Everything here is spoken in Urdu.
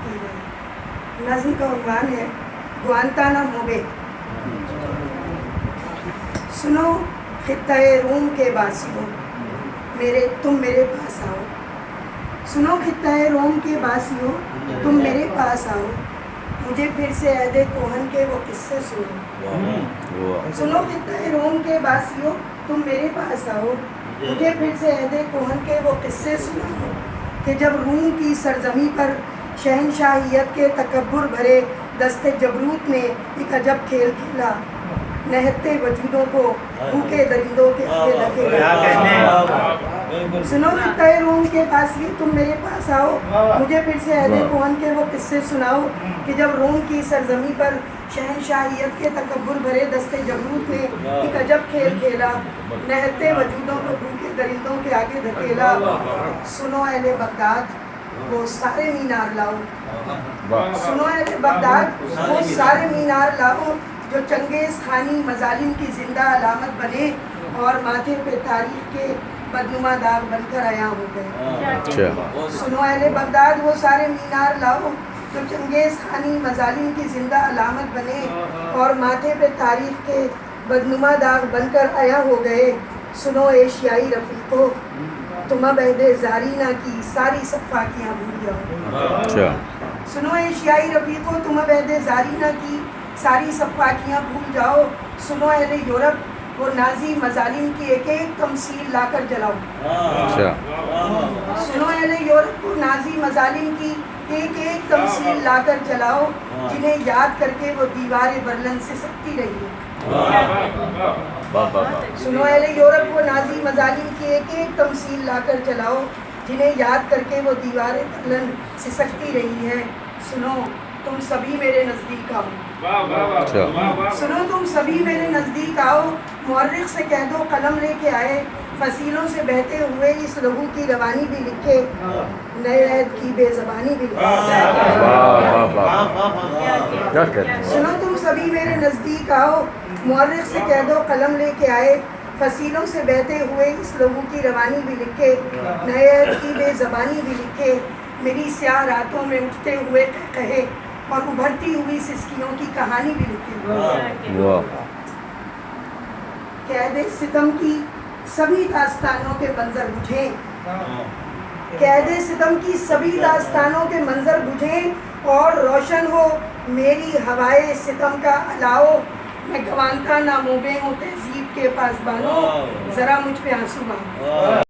کی جائے۔ نظم کا عنوان ہے گوانتانامو بے۔ سنو خطہ روم کے باسیوں تم میرے پاس آؤ، سنو خطہ روم کے باسیوں تم میرے پاس آؤ، مجھے پھر سے عہد کوہن کے وہ قصے سنو۔ سنو خطہ روم کے باسیوں تم میرے پاس آؤ، مجھے پھر سے عہد کوہن کے وہ قصے سناؤ کہ جب روم کی سرزمین پر شہنشاہیت کے تکبر بھرے دست جبروت نے ایک عجب کھیل کھیلا، نہتے وجودوں کو بھوکے درندوں کے آگے دھکیلا۔ سنو خطہ روم کے باسیوں تم میرے پاس آؤ، مجھے پھر سے عہد کوہن کے وہ قصے سناؤ کہ جب روم کی سرزمین پر شہنشاہیت کے تکبر بھرے دست جبروت نے ایک عجب کھیل کھیلا، نہتے وجودوں کو بھوکے درندوں کے آگے دھکیلا۔ سنو اہل بغداد وہ سارے مینار لاؤ، سنو اہل بغداد وہ سارے مینار لاؤ جو چنگیز خانی مظالم کی زندہ علامت بنے اور ماتھے پہ تاریخ کے بدنما داغ بن کر عیاں ہو گئے۔ سنو اہل بغداد وہ سارے مینار لاؤ جو چنگیز خانی مظالم کی زندہ علامت بنے اور ماتھے پہ تاریخ کے بدنما داغ بن کر عیاں ہو گئے۔ سنو ایشیائی رفیقو تم اب عہد زارینہ کی ساری سفاکیاں بھول جاؤ، سنو ایشیائی رفیقو تم اب عہد زارینہ کی ساری سفاکیاں بھول جاؤ۔ سنو اہل یورپ وہ نازی مظالم کی ایک ایک تمثیل لا کر جلاؤ، سنو اہل یورپ وہ نازی مظالم کی ایک ایک تمثیل لا کر جلاؤ، جنہیں یاد کر کے وہ دیوار برلن سے سکتی رہی ہے۔ سنو اہل یورپ وہ نازی مظالم کی ایک ایک تمثیل لا کر جلاؤ، جنہیں یاد کر کے وہ دیوار برلن سے سکتی رہی ہے۔ سنو تم سبھی میرے نزدیک آؤ، سنو تم سبھی میرے نزدیک آؤ، مورخ سے کہہ دو قلم لے کے آئے، فصیلوں سے بہتے ہوئے اس لہو کی روانی بھی لکھے، نئے عہد کی بے زبانی بھی لکھے۔ سنو تم سبھی میرے نزدیک آؤ، مورخ سے کہہ دو قلم لے کے آئے، فصیلوں سے بہتے ہوئے اس لہو کی روانی بھی لکھے، نئے عہد کی بے زبانی بھی لکھے، میری سیاہ راتوں میں اٹھتے ہوئے کہے اور ابھرتی ہوئی سسکیوں کی کہانی بھی لکھے۔ قید ستم کی سبھی داستانوں کے منظر بجھیں، قید ستم کی سبھی داستانوں کے منظر بجھیں اور روشن ہو میری ہوائے ستم کا الاؤ، میں گوانتانامو بے ہوں تہذیب کے پاسبانوں، ذرا مجھ پہ آنسو بہاؤ۔